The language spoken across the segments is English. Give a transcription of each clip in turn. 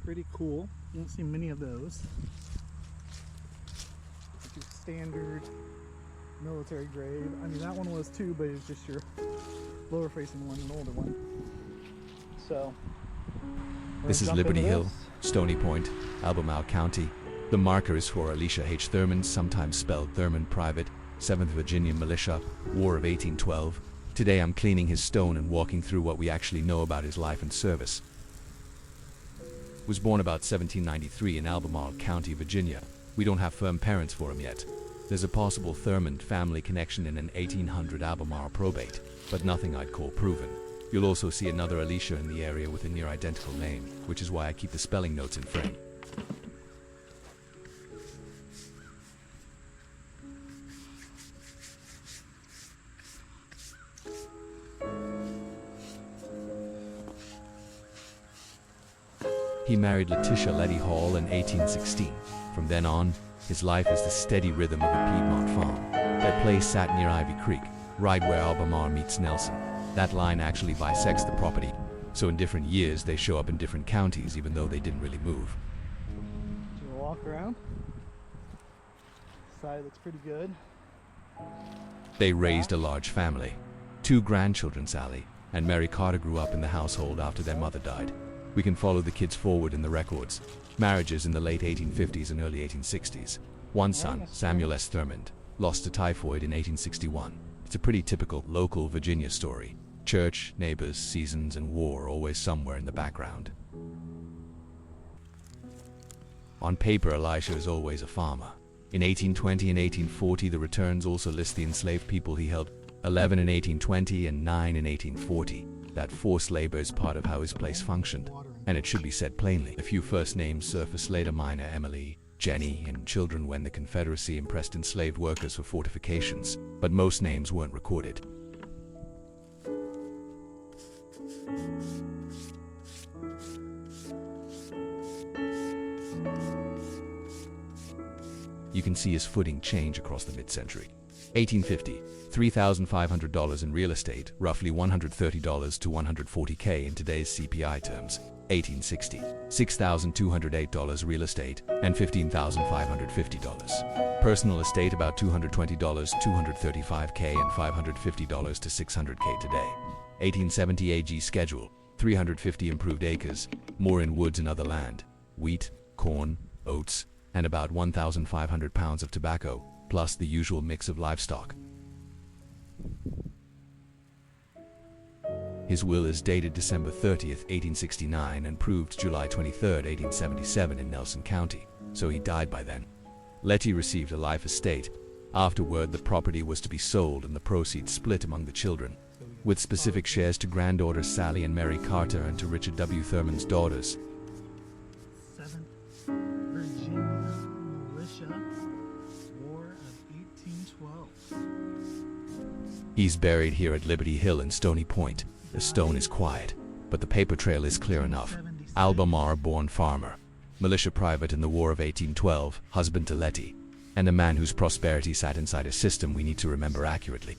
Pretty cool. You don't see many of those. Your standard military grave. I mean, that one was too, but it's just your lower facing one, an older one. So, this is Liberty Hill, Stony Point, Albemarle County. The marker is for Elisha H. Thurman, sometimes spelled Thurmond, Private, 7th Virginian Militia, War of 1812. Today I'm cleaning his stone and walking through what we actually know about his life and service. Was born about 1793 in Albemarle County, Virginia. We don't have firm parents for him yet. There's a possible Thurmond family connection in an 1800 Albemarle probate, but nothing I'd call proven. You'll also see another Elisha in the area with a near identical name, which is why I keep the spelling notes in frame. He married Letitia Letty Hall in 1816. From then on, his life is the steady rhythm of a Piedmont farm. Their place sat near Ivy Creek, right where Albemarle meets Nelson. That line actually bisects the property, so in different years they show up in different counties even though they didn't really move. Do you walk around? Side looks pretty good. They raised a large family. 2 grandchildren, Sally and Mary Carter, grew up in the household after their mother died. We can follow the kids forward in the records. Marriages in the late 1850s and early 1860s. One son, Samuel S. Thurmond, lost to typhoid in 1861. It's a pretty typical local Virginia story. Church, neighbors, seasons, and war always somewhere in the background. On paper, Elisha is always a farmer. In 1820 and 1840, the returns also list the enslaved people he held, 11 in 1820 and 9 in 1840. That forced labor is part of how his place functioned, and it should be said plainly. A few first names surfaced later: Minor, Emily, Jenny, and children when the Confederacy impressed enslaved workers for fortifications, but most names weren't recorded. You can see his footing change across the mid-century. 1850, $3,500 in real estate, roughly $130 to $140K in today's CPI terms. 1860, $6,208 real estate and $15,550. Personal estate about $220, $235K and $550 to $600K today. 1870 AG schedule, 350 improved acres, more in woods and other land, wheat, corn, oats, and about 1,500 pounds of tobacco, plus the usual mix of livestock. His will is dated December 30th, 1869 and proved July 23rd, 1877 in Nelson County, so he died by then. Letty received a life estate. Afterward, the property was to be sold and the proceeds split among the children, with specific shares to granddaughters Sally and Mary Carter and to Richard W. Thurman's daughters. 7th Virginia Militia, War of 1812. He's buried here at Liberty Hill in Stony Point. The stone is quiet, but the paper trail is clear enough. Albemarle-born farmer, militia private in the War of 1812, husband to Letty, and a man whose prosperity sat inside a system we need to remember accurately.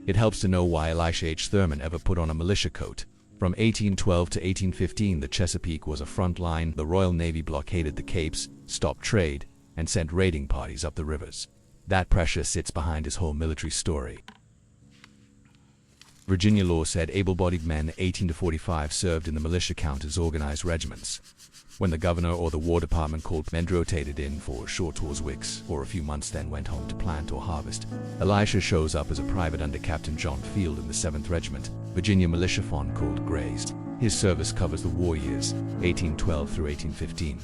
It helps to know why Elisha H. Thurman ever put on a militia coat. From 1812 to 1815, the Chesapeake was a front line. The Royal Navy blockaded the Capes, stopped trade, and sent raiding parties up the rivers. That pressure sits behind his whole military story. Virginia law said able-bodied men 18 to 45 served in the militia count as organized regiments. When the governor or the War Department called, men rotated in for short tours, weeks, or a few months, then went home to plant or harvest. Elisha shows up as a private under Captain John Field in the 7th Regiment, Virginia militia fund called Grays. His service covers the war years, 1812 through 1815.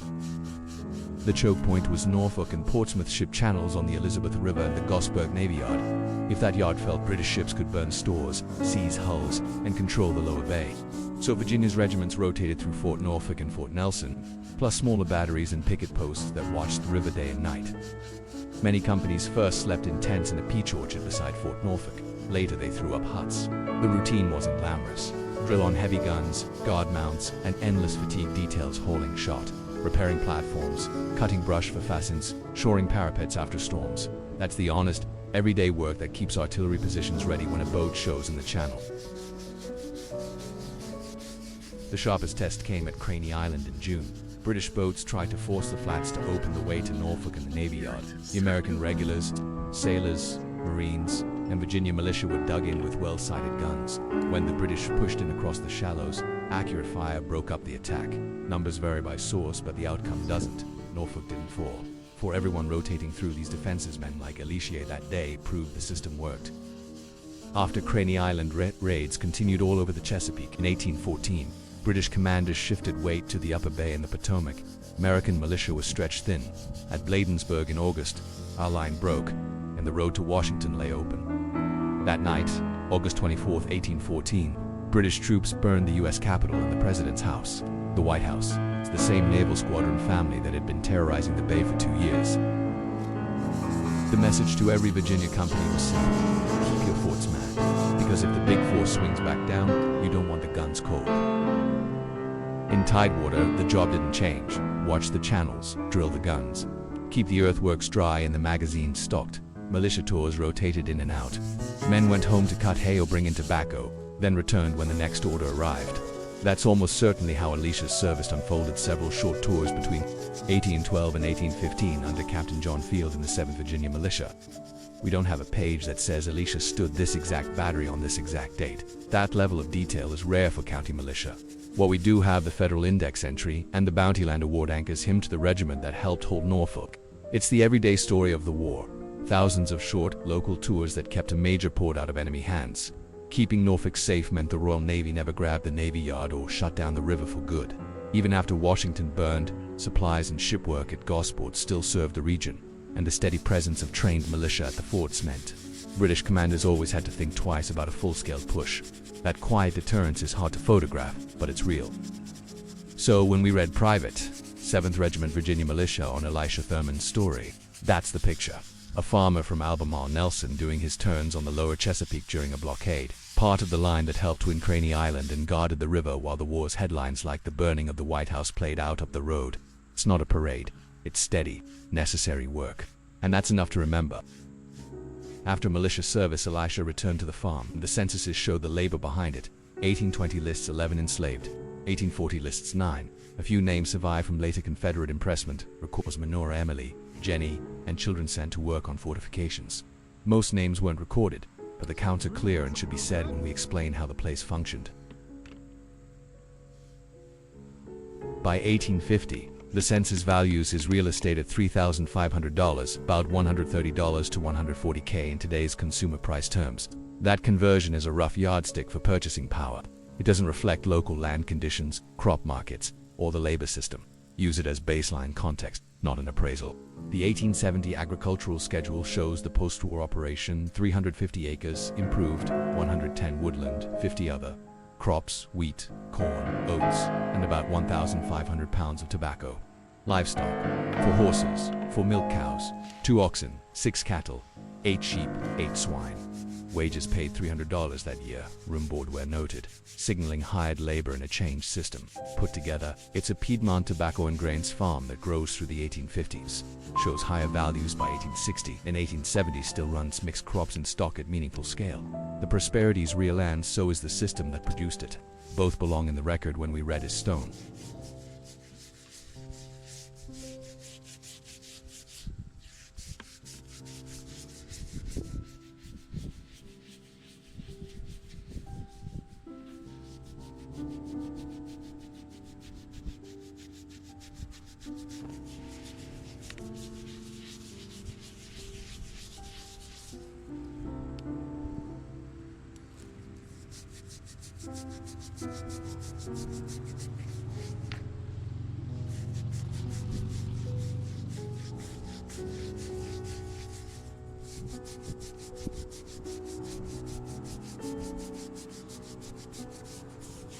The choke point was Norfolk and Portsmouth ship channels on the Elizabeth River and the Gosburg Navy Yard. If that yard felt, British ships could burn stores, seize hulls, and control the lower bay. So Virginia's regiments rotated through Fort Norfolk and Fort Nelson, plus smaller batteries and picket posts that watched the river day and night. Many companies first slept in tents in a peach orchard beside Fort Norfolk. Later they threw up huts. The routine wasn't glamorous. Drill on heavy guns, guard mounts, and endless fatigue details hauling shot, repairing platforms, cutting brush for fascines, shoring parapets after storms. That's the honest, everyday work that keeps artillery positions ready when a boat shows in the channel. The sharpest test came at Craney Island in June. British boats tried to force the flats to open the way to Norfolk and the Navy Yard. The American regulars, sailors, Marines, and Virginia militia were dug in with well-sighted guns. When the British pushed in across the shallows, accurate fire broke up the attack. Numbers vary by source, but the outcome doesn't. Norfolk didn't fall. For everyone rotating through these defenses, men like Elisha that day proved the system worked. After Craney Island raids continued all over the Chesapeake in 1814, British commanders shifted weight to the upper bay in the Potomac. American militia was stretched thin. At Bladensburg in August, our line broke, and the road to Washington lay open. That night, August 24, 1814, British troops burned the U.S. Capitol and the President's house. The White House. It's the same naval squadron family that had been terrorizing the bay for 2 years. The message to every Virginia company was simple: keep your forts manned, because if the big force swings back down, you don't want the guns cold. In Tidewater, the job didn't change. Watch the channels, drill the guns, keep the earthworks dry and the magazines stocked. Militia tours rotated in and out. Men went home to cut hay or bring in tobacco, then returned when the next order arrived. That's almost certainly how Elisha's service unfolded. Several short tours between 1812 and 1815 under Captain John Field in the 7th Virginia Militia. We don't have a page that says Elisha stood this exact battery on this exact date. That level of detail is rare for county militia. What we do have, the federal index entry and the Bountyland Award, anchors him to the regiment that helped hold Norfolk. It's the everyday story of the war. Thousands of short, local tours that kept a major port out of enemy hands. Keeping Norfolk safe meant the Royal Navy never grabbed the Navy Yard or shut down the river for good. Even after Washington burned, supplies and shipwork at Gosport still served the region, and the steady presence of trained militia at the forts meant British commanders always had to think twice about a full-scale push. That quiet deterrence is hard to photograph, but it's real. So when we read Private 7th Regiment Virginia Militia on Elisha Thurman's story, that's the picture. A farmer from Albemarle, Nelson, doing his turns on the lower Chesapeake during a blockade. Part of the line that helped win Craney Island and guarded the river while the war's headlines like the burning of the White House played out up the road. It's not a parade. It's steady, necessary work. And that's enough to remember. After militia service, Elisha returned to the farm. The censuses showed the labor behind it. 1820 lists 11 enslaved. 1840 lists 9. A few names survive from later Confederate impressment. Records Menora, Emily, Jenny, and children sent to work on fortifications. Most names weren't recorded, but the counts are clear and should be said when we explain how the place functioned. By 1850, the census values his real estate at $3,500, about $130 to $140K in today's consumer price terms. That conversion is a rough yardstick for purchasing power. It doesn't reflect local land conditions, crop markets, or the labor system. Use it as baseline context, not an appraisal. The 1870 agricultural schedule shows the post-war operation: 350 acres, improved, 110 woodland, 50 other. Crops, wheat, corn, oats, and about 1,500 pounds of tobacco. Livestock: 4 horses, 4 milk cows, 2 oxen, 6 cattle, 8 sheep, 8 swine. Wages paid $300 that year, room board where noted, signaling hired labor in a changed system. Put together, it's a Piedmont tobacco and grains farm that grows through the 1850s. Shows higher values by 1860. In 1870 still runs mixed crops in stock at meaningful scale. The prosperity is real, and so is the system that produced it. Both belong in the record when we read his stone.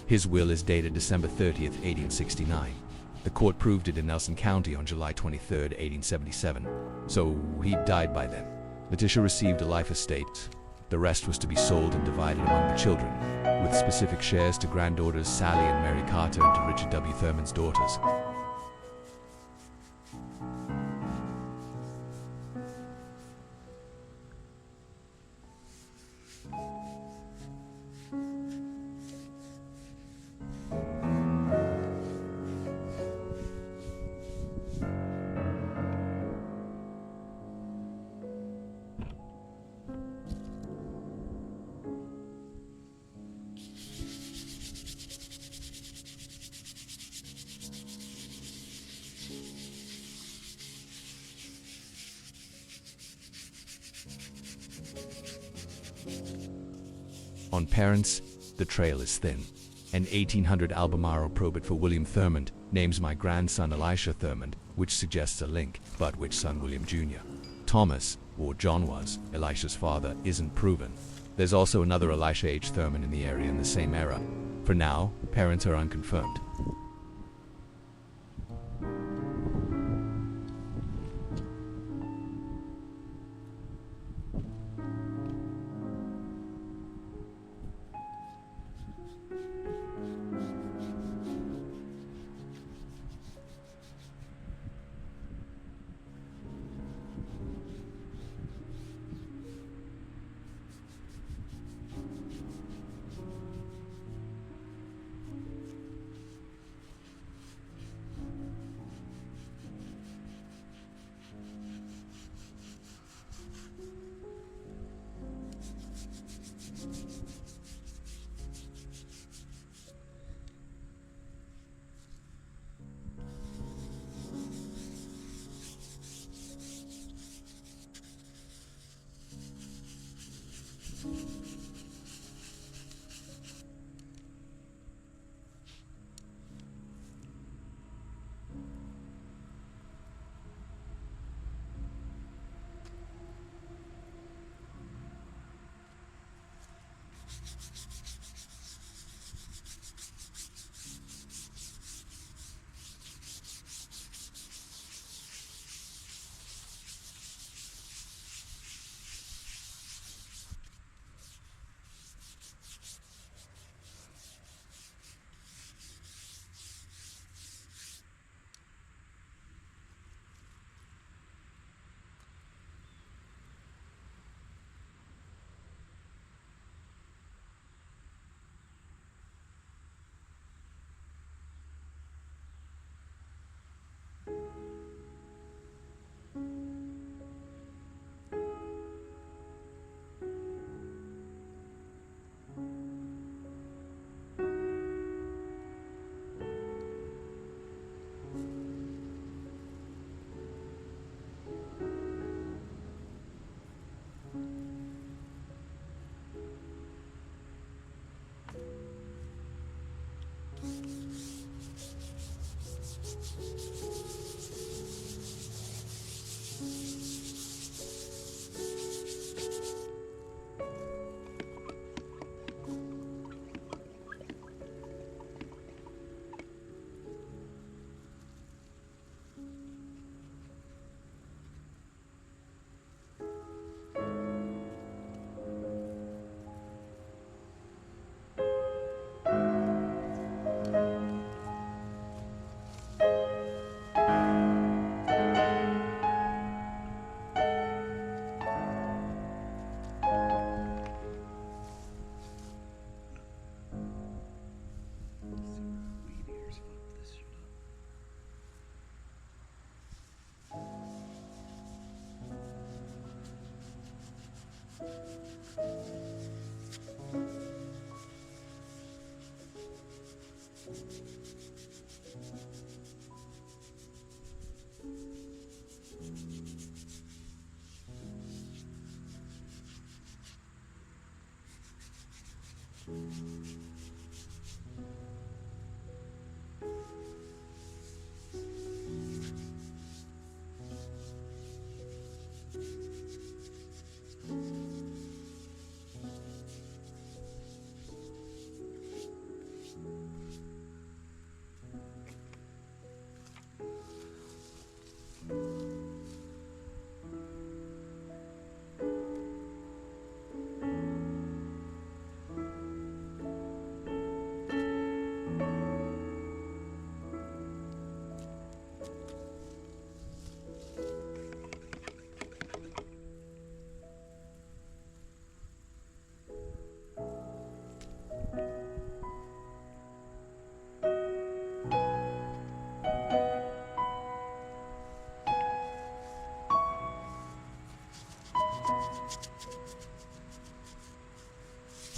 His will is dated December 30th, 1869. The court proved it in Nelson County on July 23rd, 1877. So he died by then. Letitia received a life estate. The rest was to be sold and divided among the children, with specific shares to granddaughters Sally and Mary Carter and to Richard W. Thurman's daughters. On parents, the trail is thin. An 1800 Albemarle probate for William Thurmond names my grandson Elisha Thurmond, which suggests a link, but which son William Jr.? Thomas, or John was, Elisha's father, isn't proven. There's also another Elisha H. Thurman in the area in the same era. For now, parents are unconfirmed.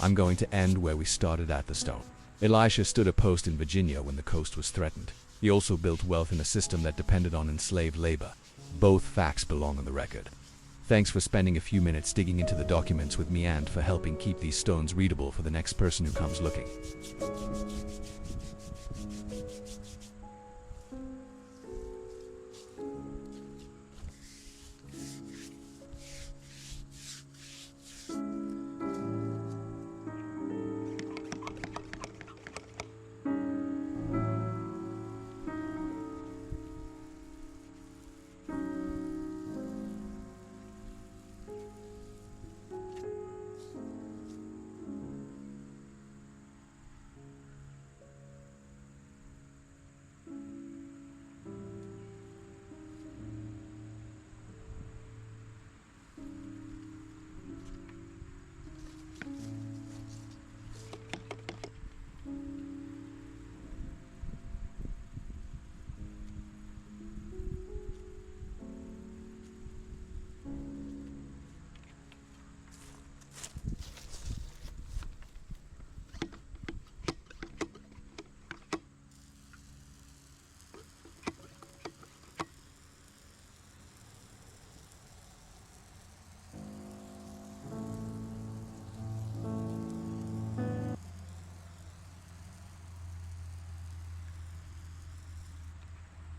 I'm going to end where we started at the stone. Elisha stood a post in Virginia when the coast was threatened. He also built wealth in a system that depended on enslaved labor. Both facts belong on the record. Thanks for spending a few minutes digging into the documents with me and for helping keep these stones readable for the next person who comes looking.